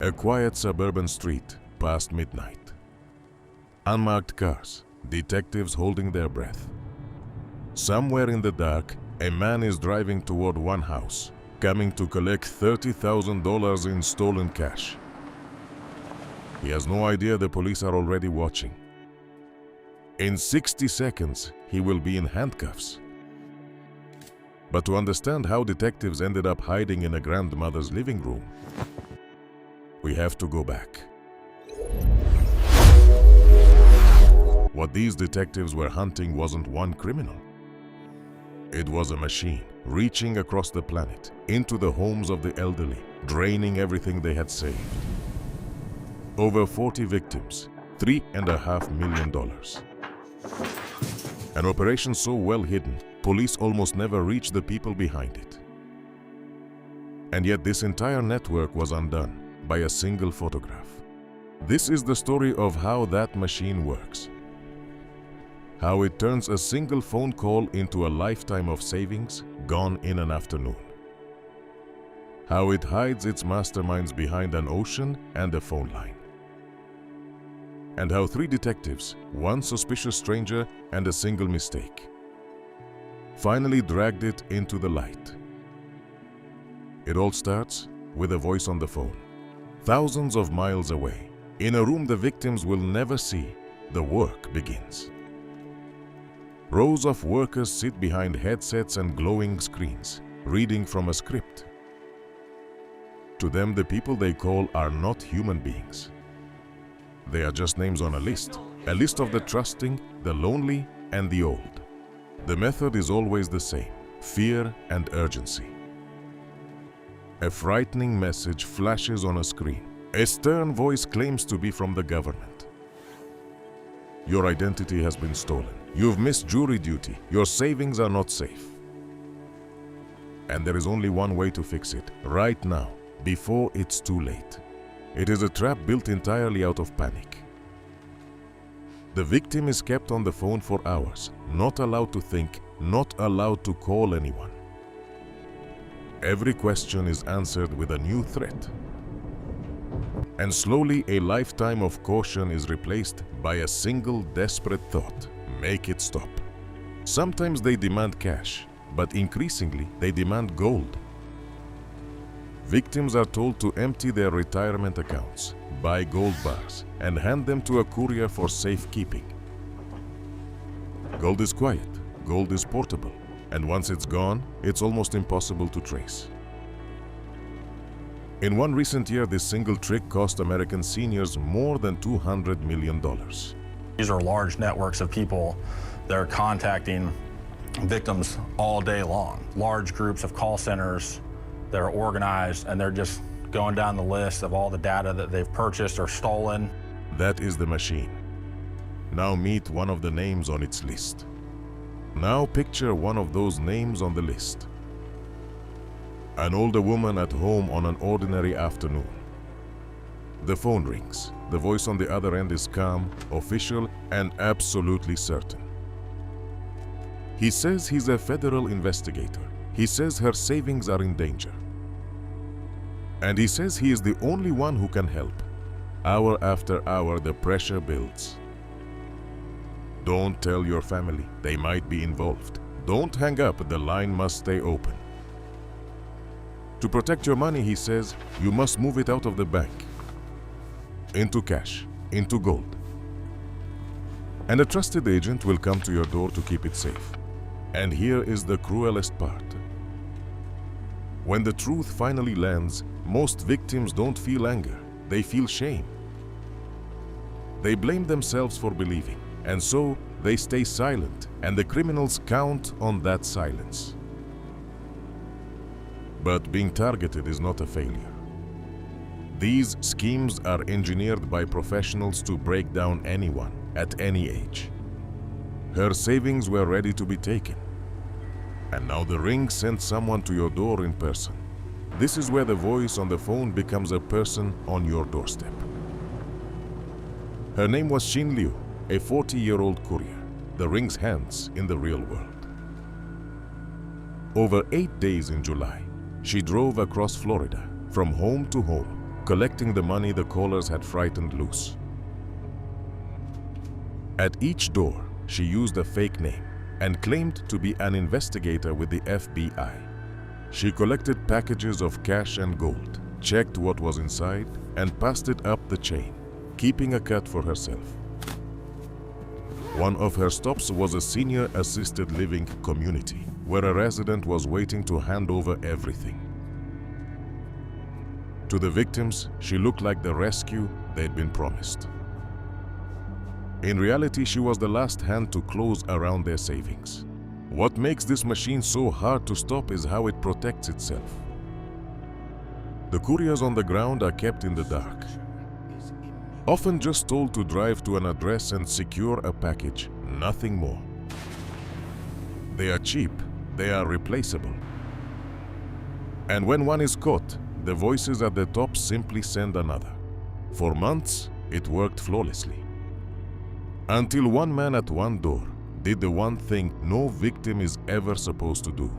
A quiet suburban street past midnight. Unmarked cars, detectives holding their breath. Somewhere in the dark, a man is driving toward one house, coming to collect $30,000 in stolen cash. He has no idea the police are already watching. In 60 seconds, he will be in handcuffs. But to understand how detectives ended up hiding in a grandmother's living room, we have to go back. What these detectives were hunting wasn't one criminal. It was a machine reaching across the planet into the homes of the elderly, draining everything they had saved. Over 40 victims, $3.5 million. An operation so well hidden, police almost never reached the people behind it. And yet this entire network was undone by a single photograph. This is the story of how that machine works. How it turns a single phone call into a lifetime of savings gone in an afternoon. How it hides its masterminds behind an ocean and a phone line. And how 3 detectives, one suspicious stranger and a single mistake, finally dragged it into the light. It all starts with a voice on the phone, thousands of miles away. In a room the victims will never see, the work begins. Rows of workers sit behind headsets and glowing screens, reading from a script. To them, the people they call are not human beings. They are just names on a list of the trusting, the lonely, and the old. The method is always the same: fear and urgency. A frightening message flashes on a screen. A stern voice claims to be from the government. Your identity has been stolen. You've missed jury duty. Your savings are not safe. And there is only one way to fix it, right now, before it's too late. It is a trap built entirely out of panic. The victim is kept on the phone for hours, not allowed to think, not allowed to call anyone. Every question is answered with a new threat. And slowly a lifetime of caution is replaced by a single desperate thought: make it stop. Sometimes they demand cash, but increasingly they demand gold. Victims are told to empty their retirement accounts, buy gold bars, and hand them to a courier for safekeeping. Gold is quiet, gold is portable, and once it's gone, it's almost impossible to trace. In one recent year, this single trick cost American seniors more than $200 million. These are large networks of people that are contacting victims all day long. Large groups of call centers that are organized, and they're just going down the list of all the data that they've purchased or stolen. That is the machine. Now meet one of the names on its list. Now picture one of those names on the list. An older woman at home on an ordinary afternoon. The phone rings. The voice on the other end is calm, official, and absolutely certain. He says he's a federal investigator. He says her savings are in danger. And he says he is the only one who can help. Hour after hour, the pressure builds. Don't tell your family, they might be involved. Don't hang up, the line must stay open. To protect your money, he says, you must move it out of the bank. Into cash, into gold. And a trusted agent will come to your door to keep it safe. And here is the cruelest part. When the truth finally lands, most victims don't feel anger, they feel shame. They blame themselves for believing, and so they stay silent, and the criminals count on that silence. But being targeted is not a failure. These schemes are engineered by professionals to break down anyone at any age. Her savings were ready to be taken. And now the ring sent someone to your door in person. This is where the voice on the phone becomes a person on your doorstep. Her name was Xin Liu, a 40-year-old courier, the ring's hands in the real world. Over 8 days in July, she drove across Florida, from home to home, collecting the money the callers had frightened loose. At each door, she used a fake name and claimed to be an investigator with the FBI. She collected packages of cash and gold, checked what was inside, and passed it up the chain, keeping a cut for herself. One of her stops was a senior assisted living community, where a resident was waiting to hand over everything. To the victims, she looked like the rescue they'd been promised. In reality, she was the last hand to close around their savings. What makes this machine so hard to stop is how it protects itself. The couriers on the ground are kept in the dark, often just told to drive to an address and secure a package, nothing more. They are cheap, they are replaceable. And when one is caught, the voices at the top simply send another. For months, it worked flawlessly. Until one man at one door did the one thing no victim is ever supposed to do.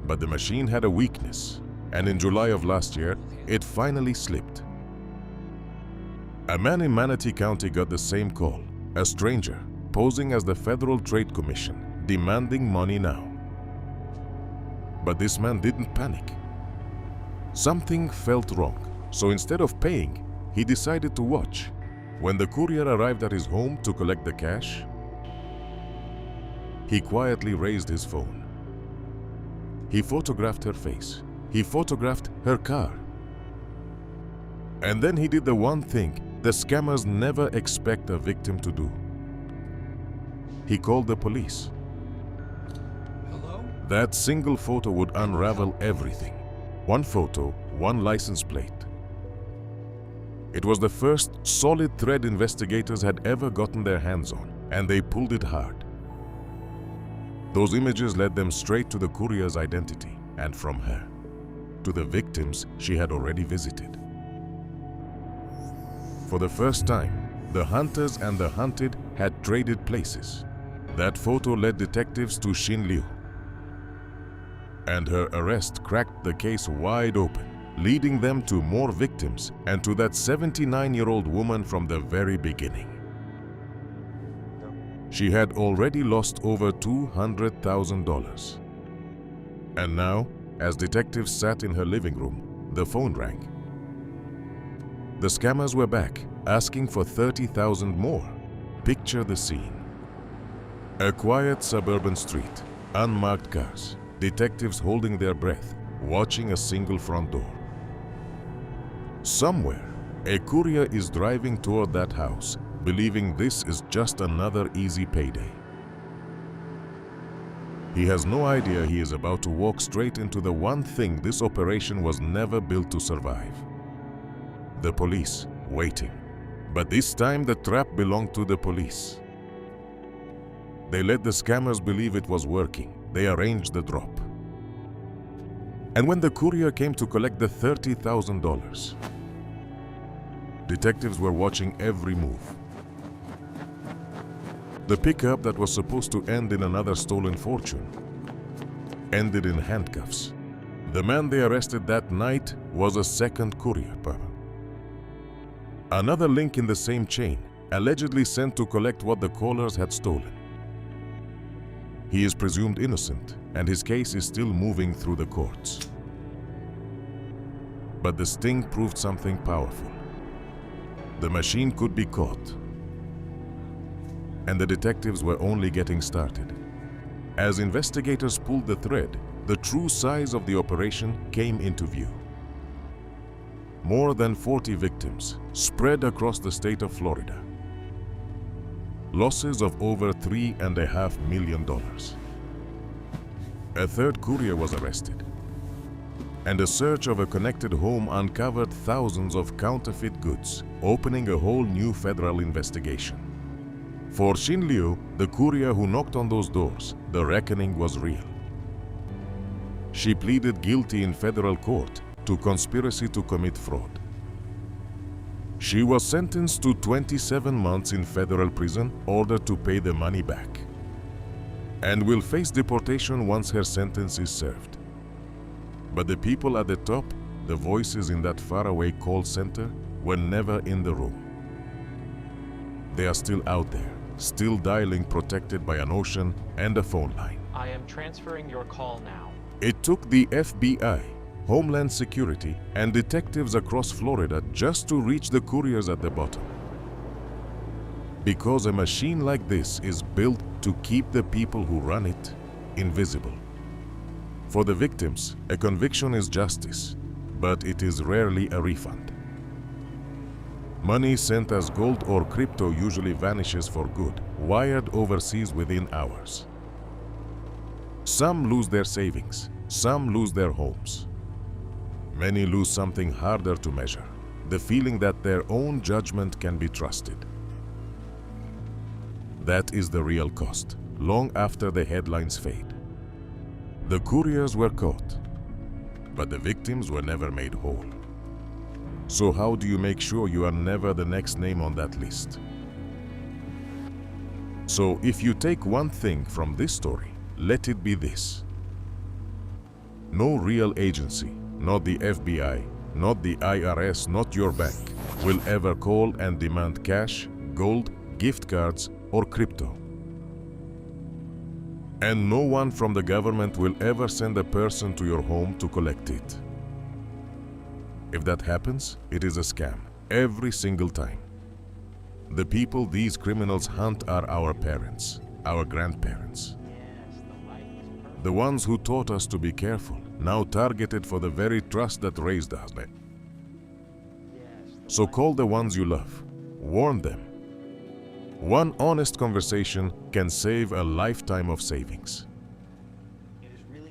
But the machine had a weakness, and in July of last year, it finally slipped. A man in Manatee County got the same call, a stranger posing as the Federal Trade Commission, demanding money now. But this man didn't panic. Something felt wrong, so instead of paying, he decided to watch. When the courier arrived at his home to collect the cash, he quietly raised his phone. He photographed her face. He photographed her car. And then he did the one thing the scammers never expect a victim to do. He called the police. Hello? That single photo would unravel everything. One photo, one license plate. It was the first solid thread investigators had ever gotten their hands on, and they pulled it hard. Those images led them straight to the courier's identity, and from her, to the victims she had already visited. For the first time, the hunters and the hunted had traded places. That photo led detectives to Xin Liu, and her arrest cracked the case wide open, leading them to more victims and to that 79-year-old woman from the very beginning. She had already lost over $200,000. And now, as detectives sat in her living room, the phone rang. The scammers were back, asking for $30,000 more. Picture the scene. A quiet suburban street, unmarked cars, detectives holding their breath, watching a single front door. Somewhere, a courier is driving toward that house, believing this is just another easy payday. He has no idea he is about to walk straight into the one thing this operation was never built to survive. The police, waiting. But this time the trap belonged to the police. They let the scammers believe it was working. They arranged the drop. And when the courier came to collect the $30,000, detectives were watching every move. The pickup that was supposed to end in another stolen fortune ended in handcuffs. The man they arrested that night was a second courier. Another link in the same chain, allegedly sent to collect what the callers had stolen. He is presumed innocent, and his case is still moving through the courts. But the sting proved something powerful. The machine could be caught, and the detectives were only getting started. As investigators pulled the thread, the true size of the operation came into view. More than 40 victims spread across the state of Florida. Losses of over $3.5 million. A third courier was arrested, and a search of a connected home uncovered thousands of counterfeit goods, opening a whole new federal investigation. For Xin Liu, the courier who knocked on those doors, the reckoning was real. She pleaded guilty in federal court to conspiracy to commit fraud. She was sentenced to 27 months in federal prison, ordered to pay the money back, and will face deportation once her sentence is served. But the people at the top the voices in that faraway call center were never in the room. They are still out there, still dialing, protected by an ocean and a phone line. I am transferring your call now. It took the FBI, Homeland Security, and detectives across Florida just to reach the couriers at the bottom. Because a machine like this is built to keep the people who run it invisible. For the victims, a conviction is justice, but it is rarely a refund. Money sent as gold or crypto usually vanishes for good, wired overseas within hours. Some lose their savings, some lose their homes. Many lose something harder to measure, the feeling that their own judgment can be trusted. That is the real cost, long after the headlines fade. The couriers were caught, but the victims were never made whole. So how do you make sure you are never the next name on that list? So if you take one thing from this story, let it be this. No real agency, not the FBI, not the IRS, not your bank, will ever call and demand cash, gold, gift cards, or crypto. And no one from the government will ever send a person to your home to collect it. If that happens, it is a scam, every single time. The people these criminals hunt are our parents, our grandparents. The ones who taught us to be careful, now targeted for the very trust that raised us. So call the ones you love, warn them. One honest conversation can save a lifetime of savings.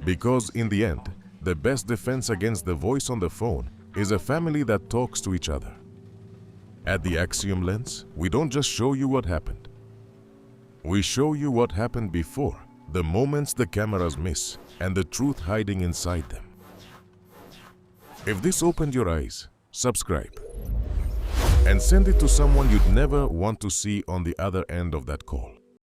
Because in the end, the best defense against the voice on the phone is a family that talks to each other. At the Axiom Lens, we don't just show you what happened. We show you what happened before, the moments the cameras miss, and the truth hiding inside them. If this opened your eyes, subscribe. And send it to someone you'd never want to see on the other end of that call.